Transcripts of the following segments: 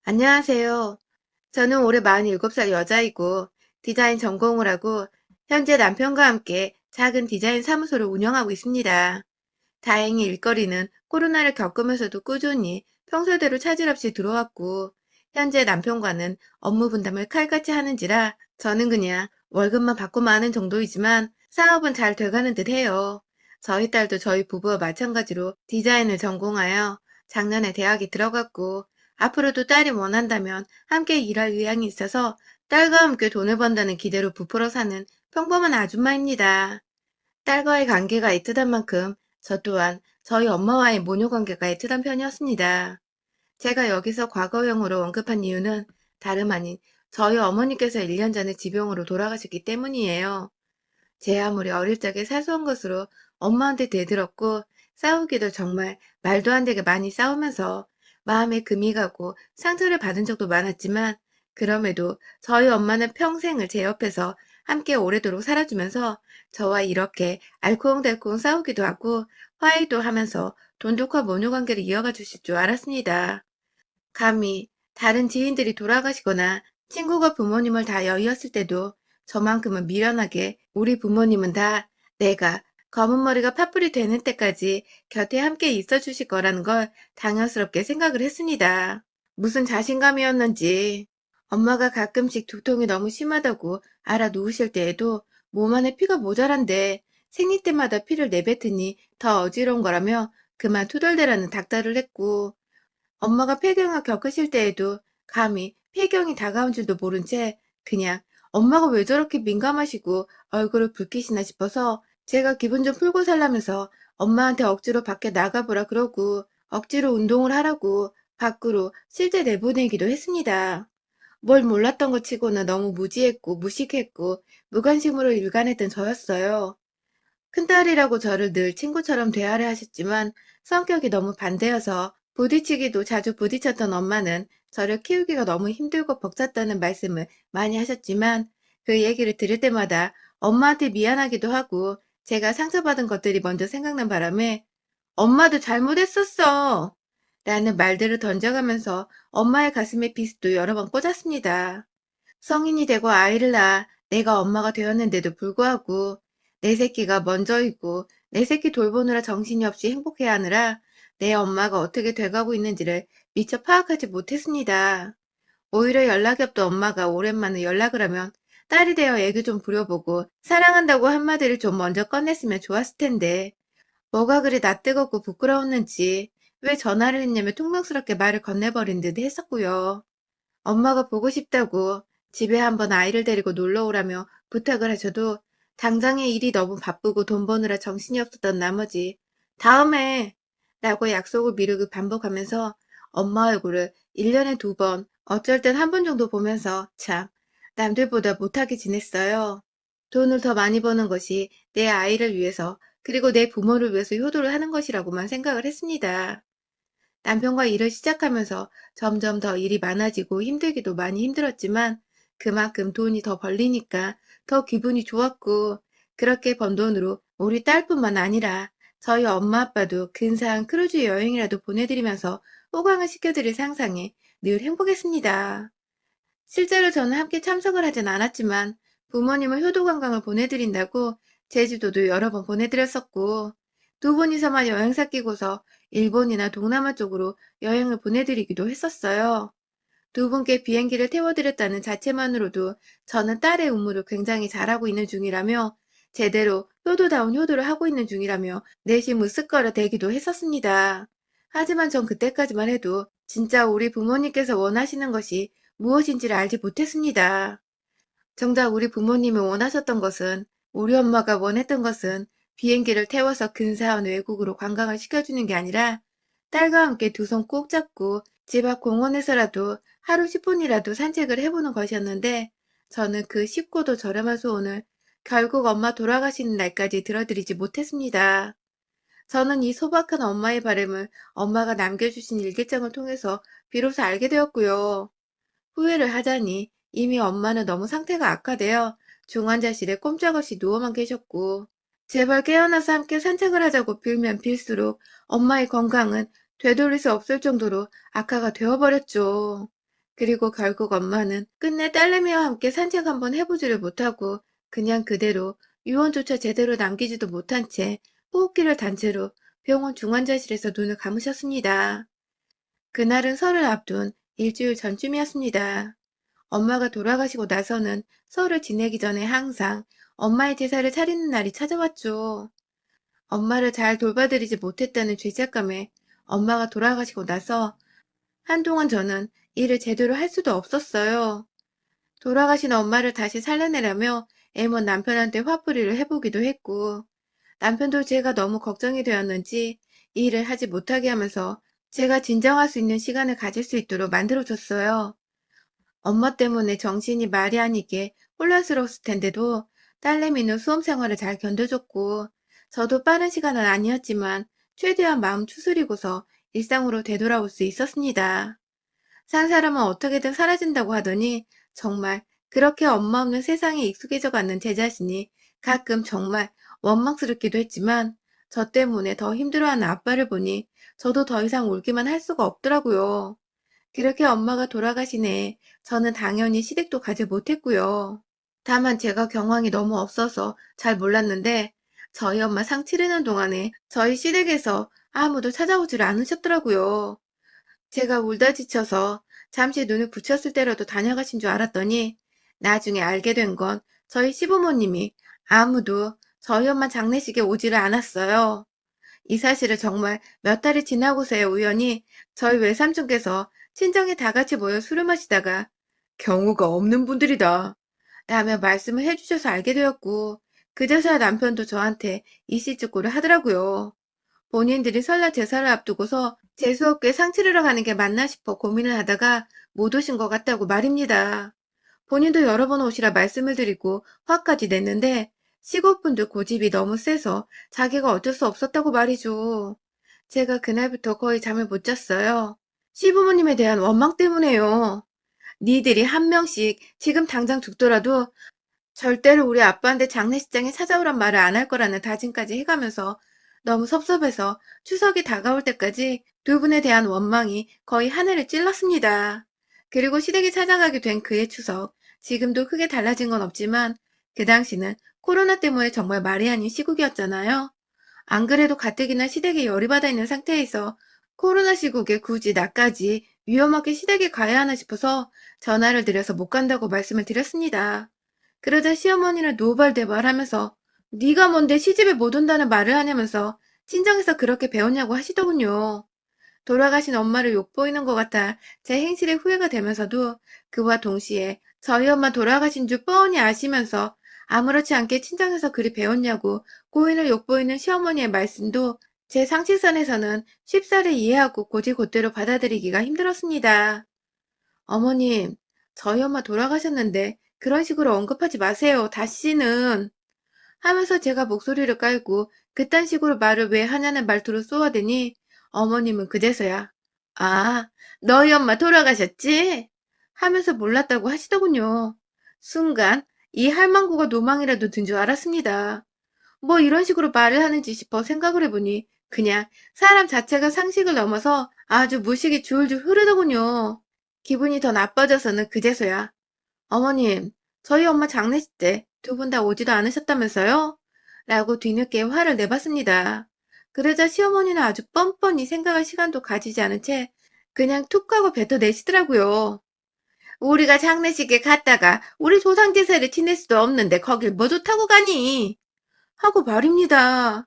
안녕하세요. 저는 올해 47살 여자이고 디자인 전공을 하고 현재 남편과 함께 작은 디자인 사무소를 운영하고 있습니다. 다행히 일거리는 코로나를 겪으면서도 꾸준히 평소대로 차질 없이 들어왔고 현재 남편과는 업무 분담을 칼같이 하는지라 저는 그냥 월급만 받고만 하는 정도이지만 사업은 잘 돼가는 듯 해요. 저희 딸도 저희 부부와 마찬가지로 디자인을 전공하여 작년에 대학에 들어갔고 앞으로도 딸이 원한다면 함께 일할 의향이 있어서 딸과 함께 돈을 번다는 기대로 부풀어 사는 평범한 아줌마입니다. 딸과의 관계가 애틋한 만큼 저 또한 저희 엄마와의 모녀 관계가 애틋한 편이었습니다. 제가 여기서 과거형으로 언급한 이유는 다름 아닌 저희 어머니께서 1년 전에 지병으로 돌아가셨기 때문이에요. 제 아무리 어릴 적에 사소한 것으로 엄마한테 대들었고 싸우기도 정말 말도 안 되게 많이 싸우면서 마음에 금이 가고 상처를 받은 적도 많았지만 그럼에도 저희 엄마는 평생을 제 옆에서 함께 오래도록 살아주면서 저와 이렇게 알콩달콩 싸우기도 하고 화해도 하면서 돈독한 모녀 관계를 이어가 주실 줄 알았습니다. 감히 다른 지인들이 돌아가시거나 친구가 부모님을 다 여의었을 때도 저만큼은 미련하게 우리 부모님은 다 내가 검은 머리가 파뿌리 되는 때까지 곁에 함께 있어 주실 거라는 걸 당연스럽게 생각을 했습니다. 무슨 자신감이었는지 엄마가 가끔씩 두통이 너무 심하다고 알아 누우실 때에도 몸 안에 피가 모자란데 생리 때마다 피를 내뱉으니 더 어지러운 거라며 그만 투덜대라는 닥달을 했고 엄마가 폐경을 겪으실 때에도 감히 폐경이 다가온 줄도 모른 채 그냥 엄마가 왜 저렇게 민감하시고 얼굴을 붉히시나 싶어서 제가 기분 좀 풀고 살라면서 엄마한테 억지로 밖에 나가보라 그러고 억지로 운동을 하라고 밖으로 실제 내보내기도 했습니다. 뭘 몰랐던 것 치고는 너무 무지했고 무식했고 무관심으로 일관했던 저였어요. 큰딸이라고 저를 늘 친구처럼 대하려 하셨지만 성격이 너무 반대여서 부딪히기도 자주 부딪혔던 엄마는 저를 키우기가 너무 힘들고 벅찼다는 말씀을 많이 하셨지만 그 얘기를 들을 때마다 엄마한테 미안하기도 하고 제가 상처받은 것들이 먼저 생각난 바람에 엄마도 잘못했었어 라는 말들을 던져가면서 엄마의 가슴에 비스도 여러 번 꽂았습니다. 성인이 되고 아이를 낳아 내가 엄마가 되었는데도 불구하고 내 새끼가 먼저이고 내 새끼 돌보느라 정신이 없이 행복해야 하느라 내 엄마가 어떻게 돼가고 있는지를 미처 파악하지 못했습니다. 오히려 연락이 없던 엄마가 오랜만에 연락을 하면 딸이 되어 애교 좀 부려보고 사랑한다고 한마디를 좀 먼저 꺼냈으면 좋았을 텐데 뭐가 그리 낯뜨겁고 부끄러웠는지 왜 전화를 했냐며 퉁명스럽게 말을 건네버린 듯 했었고요. 엄마가 보고 싶다고 집에 한번 아이를 데리고 놀러 오라며 부탁을 하셔도 당장의 일이 너무 바쁘고 돈 버느라 정신이 없었던 나머지 다음에 라고 약속을 미루고 반복하면서 엄마 얼굴을 1년에 2번, 어쩔 땐 한 번 정도 보면서 참 남들보다 못하게 지냈어요. 돈을 더 많이 버는 것이 내 아이를 위해서 그리고 내 부모를 위해서 효도를 하는 것이라고만 생각을 했습니다. 남편과 일을 시작하면서 점점 더 일이 많아지고 힘들기도 많이 힘들었지만 그만큼 돈이 더 벌리니까 더 기분이 좋았고 그렇게 번 돈으로 우리 딸뿐만 아니라 저희 엄마 아빠도 근사한 크루즈 여행이라도 보내드리면서 호강을 시켜드릴 상상에 늘 행복했습니다. 실제로 저는 함께 참석을 하진 않았지만 부모님을 효도관광을 보내드린다고 제주도도 여러 번 보내드렸었고 두 분이서만 여행사 끼고서 일본이나 동남아 쪽으로 여행을 보내드리기도 했었어요. 두 분께 비행기를 태워드렸다는 자체만으로도 저는 딸의 의무를 굉장히 잘하고 있는 중이라며 제대로 효도다운 효도를 하고 있는 중이라며 내심 으쓱거려 대기도 했었습니다. 하지만 전 그때까지만 해도 진짜 우리 부모님께서 원하시는 것이 무엇인지를 알지 못했습니다. 정작 우리 부모님이 원하셨던 것은 우리 엄마가 원했던 것은 비행기를 태워서 근사한 외국으로 관광을 시켜주는 게 아니라 딸과 함께 두 손 꼭 잡고 집 앞 공원에서라도 하루 10분이라도 산책을 해보는 것이었는데 저는 그 쉽고도 저렴한 소원을 결국 엄마 돌아가시는 날까지 들어드리지 못했습니다. 저는 이 소박한 엄마의 바람을 엄마가 남겨주신 일기장을 통해서 비로소 알게 되었고요. 후회를 하자니 이미 엄마는 너무 상태가 악화되어 중환자실에 꼼짝없이 누워만 계셨고 제발 깨어나서 함께 산책을 하자고 빌면 빌수록 엄마의 건강은 되돌릴 수 없을 정도로 악화가 되어버렸죠. 그리고 결국 엄마는 끝내 딸내미와 함께 산책 한번 해보지를 못하고 그냥 그대로 유언조차 제대로 남기지도 못한 채 호흡기를 단 채로 병원 중환자실에서 눈을 감으셨습니다. 그날은 설을 앞둔 일주일 전쯤이었습니다. 엄마가 돌아가시고 나서는 설을 지내기 전에 항상 엄마의 제사를 차리는 날이 찾아왔죠. 엄마를 잘 돌봐드리지 못했다는 죄책감에 엄마가 돌아가시고 나서 한동안 저는 일을 제대로 할 수도 없었어요. 돌아가신 엄마를 다시 살려내려며 애먼 남편한테 화풀이를 해보기도 했고, 남편도 제가 너무 걱정이 되었는지 일을 하지 못하게 하면서 제가 진정할 수 있는 시간을 가질 수 있도록 만들어줬어요. 엄마 때문에 정신이 말이 아니게 혼란스러웠을 텐데도 딸내미는 수험 생활을 잘 견뎌줬고, 저도 빠른 시간은 아니었지만 최대한 마음 추스리고서 일상으로 되돌아올 수 있었습니다. 산 사람은 어떻게든 사라진다고 하더니 정말 그렇게 엄마 없는 세상에 익숙해져 가는 제 자신이 가끔 정말 원망스럽기도 했지만 저 때문에 더 힘들어하는 아빠를 보니 저도 더 이상 울기만 할 수가 없더라고요. 그렇게 엄마가 돌아가신 해에 저는 당연히 시댁도 가지 못했고요. 다만 제가 경황이 너무 없어서 잘 몰랐는데 저희 엄마 상 치르는 동안에 저희 시댁에서 아무도 찾아오지를 않으셨더라고요. 제가 울다 지쳐서 잠시 눈을 붙였을 때라도 다녀가신 줄 알았더니 나중에 알게 된 건 저희 시부모님이 아무도 저희 엄마 장례식에 오지를 않았어요. 이 사실을 정말 몇 달이 지나고서야 우연히 저희 외삼촌께서 친정에 다 같이 모여 술을 마시다가 경우가 없는 분들이다 라며 말씀을 해주셔서 알게 되었고 그제서야 남편도 저한테 이씨쭈꾸를 하더라고요. 본인들이 설날 제사를 앞두고서 재수없게 상 치르러 가는 게 맞나 싶어 고민을 하다가 못 오신 것 같다고 말입니다. 본인도 여러 번 오시라 말씀을 드리고 화까지 냈는데 시골분들 고집이 너무 세서 자기가 어쩔 수 없었다고 말이죠. 제가 그날부터 거의 잠을 못 잤어요. 시부모님에 대한 원망 때문에요. 니들이 한 명씩 지금 당장 죽더라도 절대로 우리 아빠한테 장례식장에 찾아오란 말을 안 할 거라는 다짐까지 해가면서 너무 섭섭해서 추석이 다가올 때까지 두 분에 대한 원망이 거의 하늘을 찔렀습니다. 그리고 시댁에 찾아가게 된 그해 추석, 지금도 크게 달라진 건 없지만 그 당시는 코로나 때문에 정말 말이 아닌 시국이었잖아요. 안 그래도 가뜩이나 시댁에 열이 받아 있는 상태에서 코로나 시국에 굳이 나까지 위험하게 시댁에 가야 하나 싶어서 전화를 드려서 못 간다고 말씀을 드렸습니다. 그러자 시어머니는 노발대발하면서 네가 뭔데 시집에 못 온다는 말을 하냐면서 친정에서 그렇게 배웠냐고 하시더군요. 돌아가신 엄마를 욕보이는 것 같아 제 행실에 후회가 되면서도 그와 동시에 저희 엄마 돌아가신 줄 뻔히 아시면서 아무렇지 않게 친정에서 그리 배웠냐고 고인을 욕보이는 시어머니의 말씀도 제 상식선에서는 쉽사리 이해하고 곧이곧대로 받아들이기가 힘들었습니다. 어머님, 저희 엄마 돌아가셨는데 그런 식으로 언급하지 마세요. 다시는. 하면서 제가 목소리를 깔고 그딴 식으로 말을 왜 하냐는 말투로 쏘아대니 어머님은 그제서야 아, 너희 엄마 돌아가셨지? 하면서 몰랐다고 하시더군요. 순간 이 할망구가 노망이라도 든 줄 알았습니다. 뭐 이런 식으로 말을 하는지 싶어 생각을 해보니 그냥 사람 자체가 상식을 넘어서 아주 무식이 줄줄 흐르더군요. 기분이 더 나빠져서는 그제서야 어머님, 저희 엄마 장례식 때 두 분 다 오지도 않으셨다면서요? 라고 뒤늦게 화를 내봤습니다. 그러자 시어머니는 아주 뻔뻔히 생각할 시간도 가지지 않은 채 그냥 툭 하고 뱉어내시더라고요. 우리가 장례식에 갔다가 우리 조상 제사를 지낼 수도 없는데 거길 뭐 좋다고 가니? 하고 말입니다.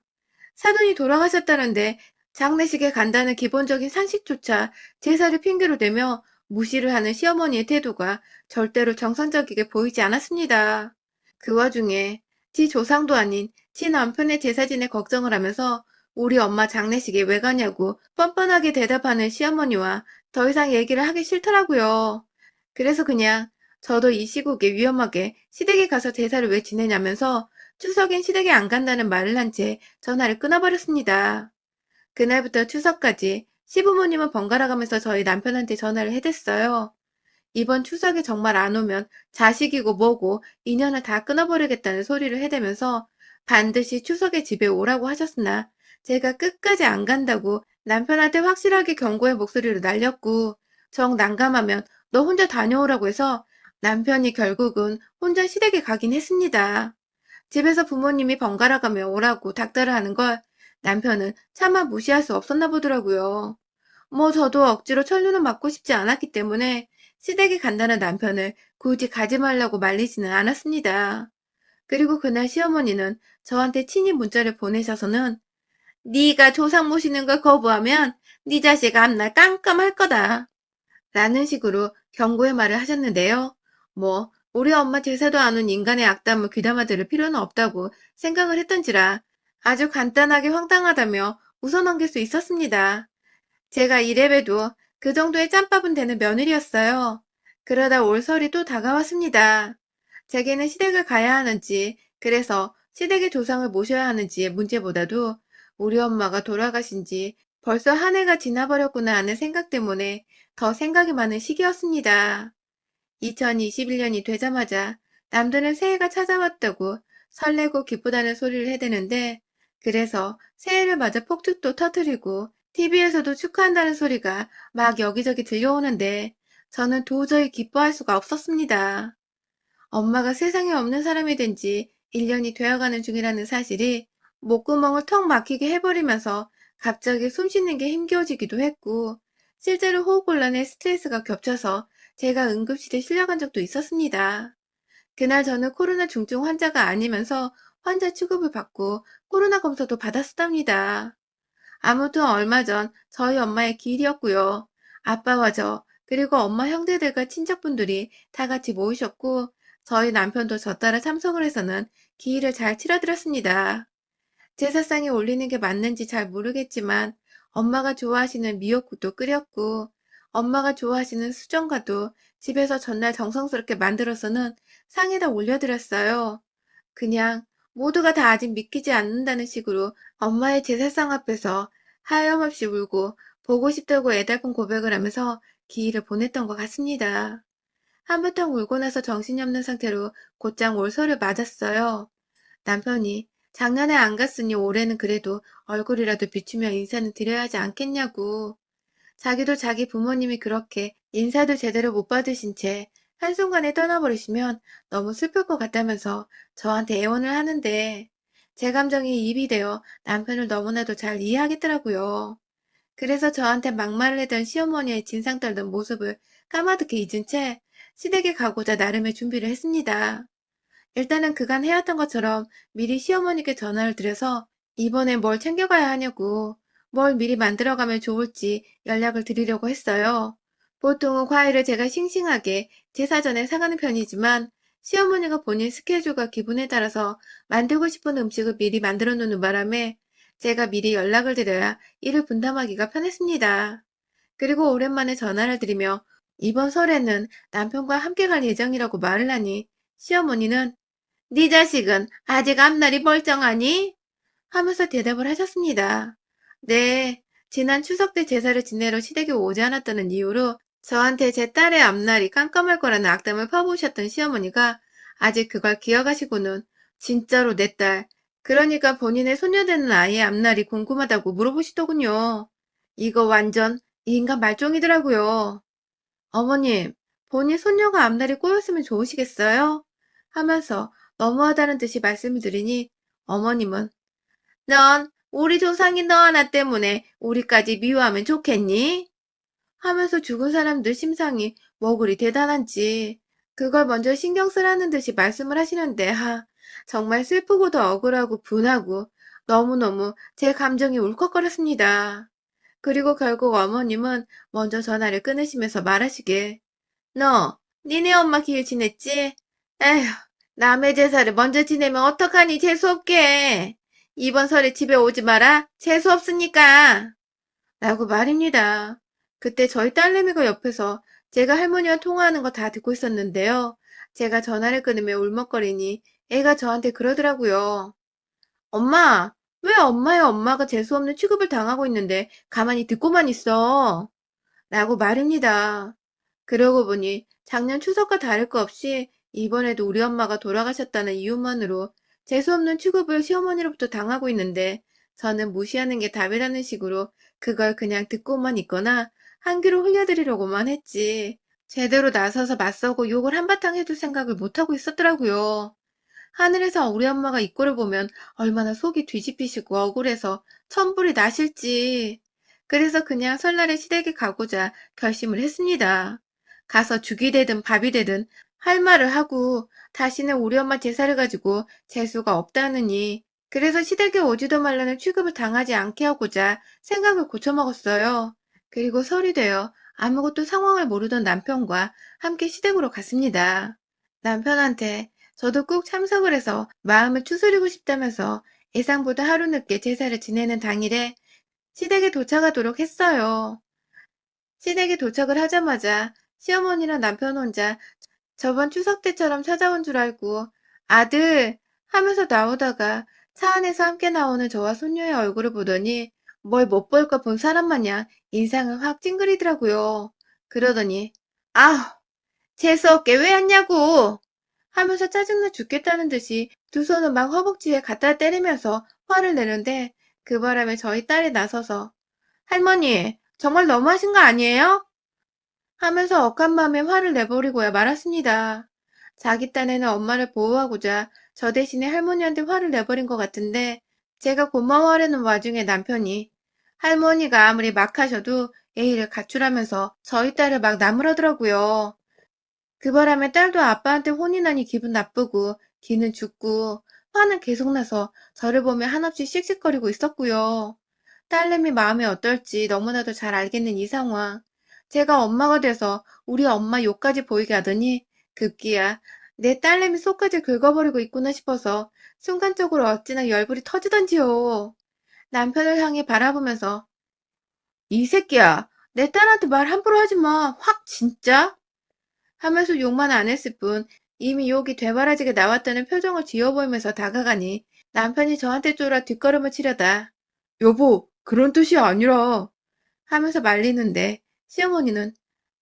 사돈이 돌아가셨다는데 장례식에 간다는 기본적인 상식조차 제사를 핑계로 대며 무시를 하는 시어머니의 태도가 절대로 정상적이게 보이지 않았습니다. 그 와중에 지 조상도 아닌 지 남편의 제사진에 걱정을 하면서 우리 엄마 장례식에 왜 가냐고 뻔뻔하게 대답하는 시어머니와 더 이상 얘기를 하기 싫더라고요. 그래서 그냥 저도 이 시국에 위험하게 시댁에 가서 제사를 왜 지내냐면서 추석엔 시댁에 안 간다는 말을 한 채 전화를 끊어버렸습니다. 그날부터 추석까지 시부모님은 번갈아 가면서 저희 남편한테 전화를 해댔어요. 이번 추석에 정말 안 오면 자식이고 뭐고 인연을 다 끊어버리겠다는 소리를 해대면서 반드시 추석에 집에 오라고 하셨으나 제가 끝까지 안 간다고 남편한테 확실하게 경고의 목소리를 날렸고 정 난감하면 너 혼자 다녀오라고 해서 남편이 결국은 혼자 시댁에 가긴 했습니다. 집에서 부모님이 번갈아 가며 오라고 닥달을 하는 걸 남편은 차마 무시할 수 없었나 보더라고요. 뭐 저도 억지로 천류는 맞고 싶지 않았기 때문에 시댁에 간다는 남편을 굳이 가지 말라고 말리지는 않았습니다. 그리고 그날 시어머니는 저한테 친히 문자를 보내셔서는 네가 조상 모시는 걸 거부하면 네 자식 앞날 깜깜할 거다 라는 식으로 경고의 말을 하셨는데요. 뭐 우리 엄마 제사도 안 온 인간의 악담을 귀담아 들을 필요는 없다고 생각을 했던지라 아주 간단하게 황당하다며 웃어넘길 수 있었습니다. 제가 이래봬도 그 정도의 짬밥은 되는 며느리였어요. 그러다 올 설이 또 다가왔습니다. 제게는 시댁을 가야 하는지, 그래서 시댁의 조상을 모셔야 하는지의 문제보다도 우리 엄마가 돌아가신 지 벌써 한 해가 지나버렸구나 하는 생각 때문에 더 생각이 많은 시기였습니다. 2021년이 되자마자 남들은 새해가 찾아왔다고 설레고 기쁘다는 소리를 해대는데, 그래서 새해를 맞아 폭죽도 터뜨리고 TV에서도 축하한다는 소리가 막 여기저기 들려오는데 저는 도저히 기뻐할 수가 없었습니다. 엄마가 세상에 없는 사람이 된 지 1년이 되어가는 중이라는 사실이 목구멍을 턱 막히게 해버리면서 갑자기 숨 쉬는 게 힘겨워지기도 했고, 실제로 호흡곤란에 스트레스가 겹쳐서 제가 응급실에 실려간 적도 있었습니다. 그날 저는 코로나 중증 환자가 아니면서 환자 취급을 받고 코로나 검사도 받았었답니다. 아무튼 얼마 전 저희 엄마의 기일이었고요. 아빠와 저, 그리고 엄마 형제들과 친척분들이 다 같이 모이셨고, 저희 남편도 저 따라 참석을 해서는 기일을 잘 치러드렸습니다. 제사상에 올리는 게 맞는지 잘 모르겠지만, 엄마가 좋아하시는 미역국도 끓였고, 엄마가 좋아하시는 수정과도 집에서 전날 정성스럽게 만들어서는 상에다 올려드렸어요. 그냥 모두가 다 아직 믿기지 않는다는 식으로 엄마의 제사상 앞에서 하염없이 울고 보고 싶다고 애달픈 고백을 하면서 기일을 보냈던 것 같습니다. 한바탕 울고 나서 정신이 없는 상태로 곧장 올서를 맞았어요. 남편이 작년에 안 갔으니 올해는 그래도 얼굴이라도 비추며 인사는 드려야 하지 않겠냐고. 자기도 자기 부모님이 그렇게 인사도 제대로 못 받으신 채 한순간에 떠나버리시면 너무 슬플 것 같다면서 저한테 애원을 하는데 제 감정이 입이 되어 남편을 너무나도 잘 이해하겠더라고요. 그래서 저한테 막말을 했던 시어머니의 진상 떨던 모습을 까마득히 잊은 채 시댁에 가고자 나름의 준비를 했습니다. 일단은 그간 해왔던 것처럼 미리 시어머니께 전화를 드려서 이번에 뭘 챙겨가야 하냐고, 뭘 미리 만들어가면 좋을지 연락을 드리려고 했어요. 보통은 과일을 제가 싱싱하게 제사 전에 사가는 편이지만 시어머니가 본인 스케줄과 기분에 따라서 만들고 싶은 음식을 미리 만들어 놓는 바람에 제가 미리 연락을 드려야 일을 분담하기가 편했습니다. 그리고 오랜만에 전화를 드리며 이번 설에는 남편과 함께 갈 예정이라고 말을 하니 시어머니는 네 자식은 아직 앞날이 멀쩡하니? 하면서 대답을 하셨습니다. 네, 지난 추석 때 제사를 지내러 시댁에 오지 않았다는 이유로 저한테 제 딸의 앞날이 깜깜할 거라는 악담을 퍼부으셨던 시어머니가 아직 그걸 기억하시고는 진짜로 내 딸, 그러니까 본인의 손녀되는 아이의 앞날이 궁금하다고 물어보시더군요. 이거 완전 이 인간 말종이더라고요. 어머님, 본인 손녀가 앞날이 꼬였으면 좋으시겠어요? 하면서 너무하다는 듯이 말씀을 드리니 어머님은 넌 우리 조상인 너 하나 때문에 우리까지 미워하면 좋겠니? 하면서 죽은 사람들 심상이 뭐 그리 대단한지 그걸 먼저 신경 쓰라는 듯이 말씀을 하시는데 정말 슬프고도 억울하고 분하고 너무너무 제 감정이 울컥거렸습니다. 그리고 결국 어머님은 먼저 전화를 끊으시면서 말하시길 너, 니네 엄마 기일 지냈지? 에휴, 남의 제사를 먼저 지내면 어떡하니 재수없게. 이번 설에 집에 오지 마라. 재수없으니까. 라고 말입니다. 그때 저희 딸내미가 옆에서 제가 할머니와 통화하는 거 다 듣고 있었는데요. 제가 전화를 끊으며 울먹거리니 애가 저한테 그러더라고요. 엄마, 왜 엄마의 엄마가 재수없는 취급을 당하고 있는데 가만히 듣고만 있어? 라고 말입니다. 그러고 보니 작년 추석과 다를 거 없이 이번에도 우리 엄마가 돌아가셨다는 이유만으로 재수없는 취급을 시어머니로부터 당하고 있는데 저는 무시하는 게 답이라는 식으로 그걸 그냥 듣고만 있거나 한 귀로 흘려드리려고만 했지. 제대로 나서서 맞서고 욕을 한바탕 해줄 생각을 못하고 있었더라고요. 하늘에서 우리 엄마가 이 꼴을 보면 얼마나 속이 뒤집히시고 억울해서 천불이 나실지. 그래서 그냥 설날에 시댁에 가고자 결심을 했습니다. 가서 죽이 되든 밥이 되든 할 말을 하고 다시는 우리 엄마 제사를 가지고 재수가 없다느니 그래서 시댁에 오지도 말라는 취급을 당하지 않게 하고자 생각을 고쳐먹었어요. 그리고 설이 되어 아무것도 상황을 모르던 남편과 함께 시댁으로 갔습니다. 남편한테 저도 꼭 참석을 해서 마음을 추스리고 싶다면서 예상보다 하루 늦게 제사를 지내는 당일에 시댁에 도착하도록 했어요. 시댁에 도착을 하자마자 시어머니랑 남편 혼자 저번 추석 때처럼 찾아온 줄 알고 아들 하면서 나오다가 차 안에서 함께 나오는 저와 손녀의 얼굴을 보더니 뭘 못 볼 거 본 사람 마냥 인상을 확 찡그리더라고요. 그러더니 아 재수없게 왜 왔냐고 하면서 짜증나 죽겠다는 듯이 두 손을 막 허벅지에 갖다 때리면서 화를 내는데 그 바람에 저희 딸이 나서서 할머니 정말 너무하신 거 아니에요? 하면서 억한 마음에 화를 내버리고야 말았습니다. 자기 딴에는 엄마를 보호하고자 저 대신에 할머니한테 화를 내버린 것 같은데 제가 고마워하려는 와중에 남편이 할머니가 아무리 막 하셔도 예의를 갖추라면서 저희 딸을 막 나무라더라고요. 그 바람에 딸도 아빠한테 혼이 나니 기분 나쁘고 기는 죽고 화는 계속 나서 저를 보며 한없이 씩씩거리고 있었고요. 딸내미 마음이 어떨지 너무나도 잘 알겠는 이 상황. 제가 엄마가 돼서 우리 엄마 욕까지 보이게 하더니 급기야 내 딸내미 속까지 긁어버리고 있구나 싶어서 순간적으로 어찌나 열불이 터지던지요. 남편을 향해 바라보면서 이 새끼야 내 딸한테 말 함부로 하지 마. 확 진짜? 하면서 욕만 안 했을 뿐 이미 욕이 되바라지게 나왔다는 표정을 지어 보이면서 다가가니 남편이 저한테 쫄아 뒷걸음을 치려다 여보 그런 뜻이 아니라 하면서 말리는데 시어머니는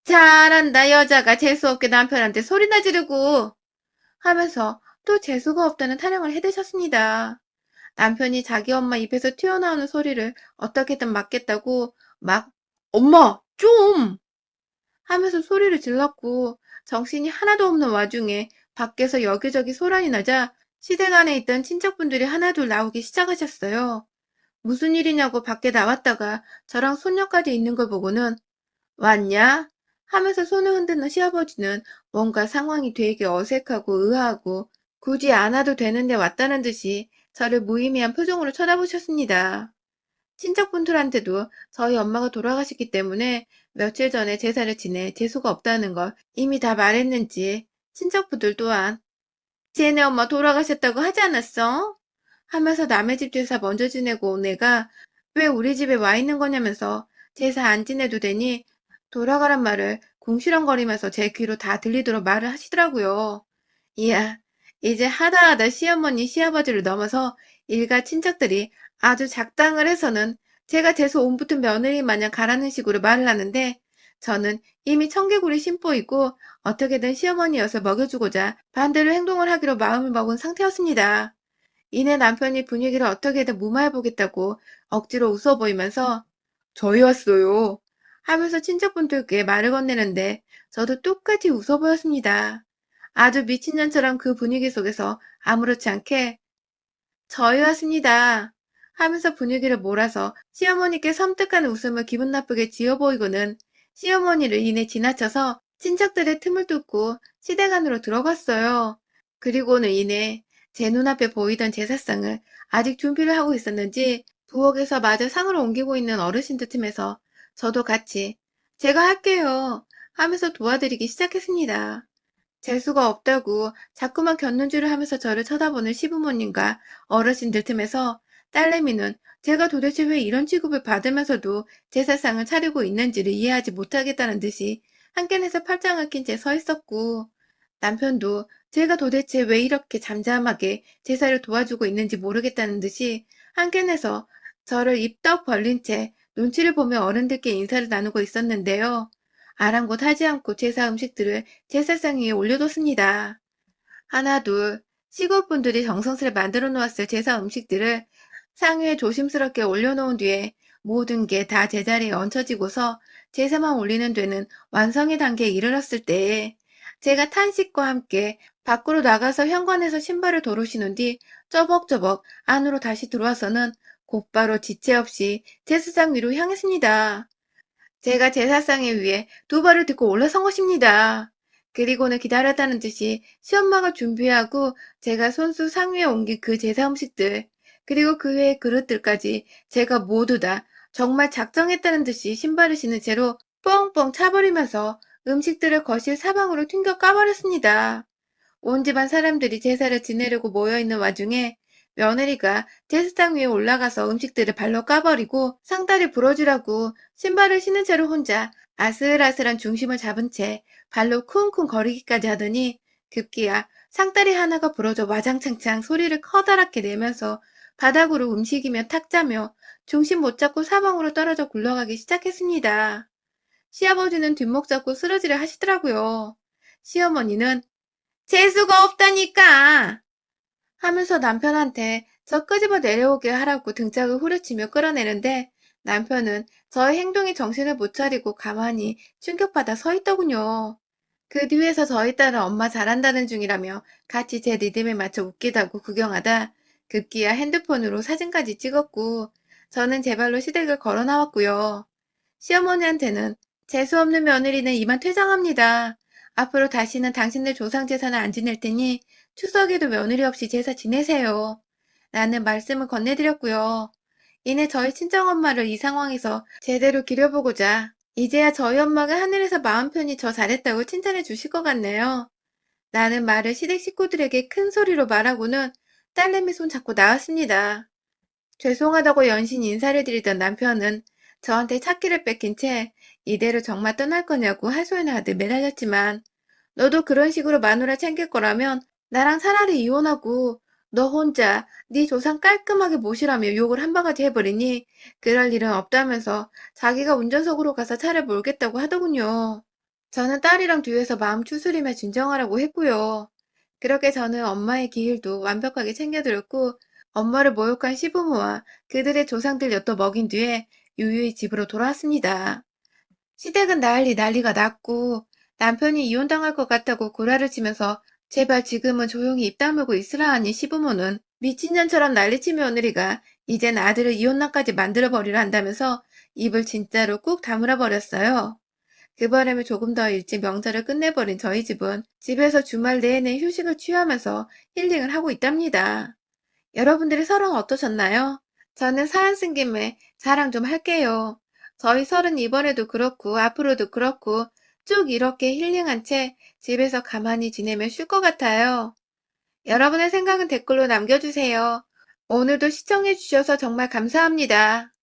잘한다 여자가 재수없게 남편한테 소리나 지르고 하면서 또 재수가 없다는 타령을 해대셨습니다. 남편이 자기 엄마 입에서 튀어나오는 소리를 어떻게든 막겠다고 막 엄마 좀 하면서 소리를 질렀고 정신이 하나도 없는 와중에 밖에서 여기저기 소란이 나자 시댁 안에 있던 친척분들이 하나둘 나오기 시작하셨어요. 무슨 일이냐고 밖에 나왔다가 저랑 손녀까지 있는 걸 보고는 왔냐? 하면서 손을 흔드는 시아버지는 뭔가 상황이 되게 어색하고 의아하고 굳이 안 와도 되는데 왔다는 듯이 저를 무의미한 표정으로 쳐다보셨습니다. 친척분들한테도 저희 엄마가 돌아가셨기 때문에 며칠 전에 제사를 지내 재수가 없다는 걸 이미 다 말했는지 친척분들 또한 쟤네 엄마 돌아가셨다고 하지 않았어? 하면서 남의 집 제사 먼저 지내고 온 애가 왜 우리 집에 와 있는 거냐면서 제사 안 지내도 되니 돌아가란 말을 궁시렁거리면서 제 귀로 다 들리도록 말을 하시더라고요. 이야, 이제 하다하다 시어머니, 시아버지를 넘어서 일가 친척들이 아주 작당을 해서는 제가 재수 온 붙은 며느리 마냥 가라는 식으로 말을 하는데 저는 이미 청개구리 심보이고 어떻게든 시어머니 엿을 먹여주고자 반대로 행동을 하기로 마음을 먹은 상태였습니다. 이내 남편이 분위기를 어떻게든 무마해보겠다고 억지로 웃어 보이면서 저희 왔어요 하면서 친척분들께 말을 건네는데 저도 똑같이 웃어 보였습니다. 아주 미친년처럼 그 분위기 속에서 아무렇지 않게 저희 왔습니다 하면서 분위기를 몰아서 시어머니께 섬뜩한 웃음을 기분 나쁘게 지어 보이고는 시어머니를 이내 지나쳐서 친척들의 틈을 뚫고 시댁 안으로 들어갔어요. 그리고는 이내 제 눈앞에 보이던 제사상을 아직 준비를 하고 있었는지 부엌에서 마저 상을 옮기고 있는 어르신들 틈에서 저도 같이 제가 할게요 하면서 도와드리기 시작했습니다. 재수가 없다고 자꾸만 곁눈질을 하면서 저를 쳐다보는 시부모님과 어르신들 틈에서 딸내미는 제가 도대체 왜 이런 취급을 받으면서도 제사상을 차리고 있는지를 이해하지 못하겠다는 듯이 한켠에서 팔짱을 낀 채 서 있었고 남편도 제가 도대체 왜 이렇게 잠잠하게 제사를 도와주고 있는지 모르겠다는 듯이 한켠에서 저를 입덕 벌린 채 눈치를 보며 어른들께 인사를 나누고 있었는데요. 아랑곳하지 않고 제사 음식들을 제사상 위에 올려뒀습니다. 하나, 둘, 시골분들이 정성스레 만들어 놓았을 제사 음식들을 상 위에 조심스럽게 올려놓은 뒤에 모든 게 다 제자리에 얹혀지고서 제사만 올리는 데는 완성의 단계에 이르렀을 때에 제가 탄식과 함께 밖으로 나가서 현관에서 신발을 도로 신은 뒤 쪼벅쪼벅 안으로 다시 들어와서는 곧바로 지체 없이 제사장 위로 향했습니다. 제가 제사상에 위해 두 발을 딛고 올라선 것입니다. 그리고는 기다렸다는 듯이 시엄마가 준비하고 제가 손수 상위에 옮긴 그 제사 음식들, 그리고 그 외의 그릇들까지 제가 모두 다 정말 작정했다는 듯이 신발을 신은 채로 뻥뻥 차버리면서 음식들을 거실 사방으로 튕겨 까버렸습니다. 온 집안 사람들이 제사를 지내려고 모여있는 와중에 며느리가 제사장 위에 올라가서 음식들을 발로 까버리고 상다리 부러지라고 신발을 신은 채로 혼자 아슬아슬한 중심을 잡은 채 발로 쿵쿵 거리기까지 하더니 급기야 상다리 하나가 부러져 와장창창 소리를 커다랗게 내면서 바닥으로 움직이며 탁자며 중심 못 잡고 사방으로 떨어져 굴러가기 시작했습니다. 시아버지는 뒷목 잡고 쓰러지려 하시더라고요. 시어머니는 재수가 없다니까! 하면서 남편한테 저 끄집어 내려오게 하라고 등짝을 후려치며 끌어내는데 남편은 저의 행동에 정신을 못 차리고 가만히 충격받아 서 있더군요. 그 뒤에서 저희 딸은 엄마 잘한다는 중이라며 같이 제 리듬에 맞춰 웃기다고 구경하다 급기야 핸드폰으로 사진까지 찍었고 저는 제 발로 시댁을 걸어 나왔고요. 시어머니한테는 재수없는 며느리는 이만 퇴장합니다. 앞으로 다시는 당신들 조상 제사는 안 지낼 테니 추석에도 며느리 없이 제사 지내세요. 라는 말씀을 건네드렸고요. 이내 저희 친정엄마를 이 상황에서 제대로 기려보고자 이제야 저희 엄마가 하늘에서 마음 편히 저 잘했다고 칭찬해 주실 것 같네요. 라는 말을 시댁 식구들에게 큰 소리로 말하고는 딸내미 손 잡고 나왔습니다. 죄송하다고 연신 인사를 드리던 남편은 저한테 차키를 뺏긴 채 이대로 정말 떠날 거냐고 하소연하듯 매달렸지만 너도 그런 식으로 마누라 챙길 거라면 나랑 차라리 이혼하고 너 혼자 네 조상 깔끔하게 모시라며 욕을 한 바가지 해버리니 그럴 일은 없다면서 자기가 운전석으로 가서 차를 몰겠다고 하더군요. 저는 딸이랑 뒤에서 마음 추스리며 진정하라고 했고요. 그렇게 저는 엄마의 기일도 완벽하게 챙겨드렸고 엄마를 모욕한 시부모와 그들의 조상들 엿도 먹인 뒤에 유유히 집으로 돌아왔습니다. 시댁은 난리가 났고 남편이 이혼당할 것 같다고 구라를 치면서 제발 지금은 조용히 입 다물고 있으라 하니 시부모는 미친년처럼 난리친 며느리가 이젠 아들을 이혼남까지 만들어버리려 한다면서 입을 진짜로 꾹 다물어 버렸어요. 그 바람에 조금 더 일찍 명절을 끝내버린 저희 집은 집에서 주말 내내 휴식을 취하면서 힐링을 하고 있답니다. 여러분들의 설은 어떠셨나요? 저는 사연 쓴 김에 자랑 좀 할게요. 저희 설은 이번에도 그렇고 앞으로도 그렇고 쭉 이렇게 힐링한 채 집에서 가만히 지내면 쉴 것 같아요. 여러분의 생각은 댓글로 남겨주세요. 오늘도 시청해주셔서 정말 감사합니다.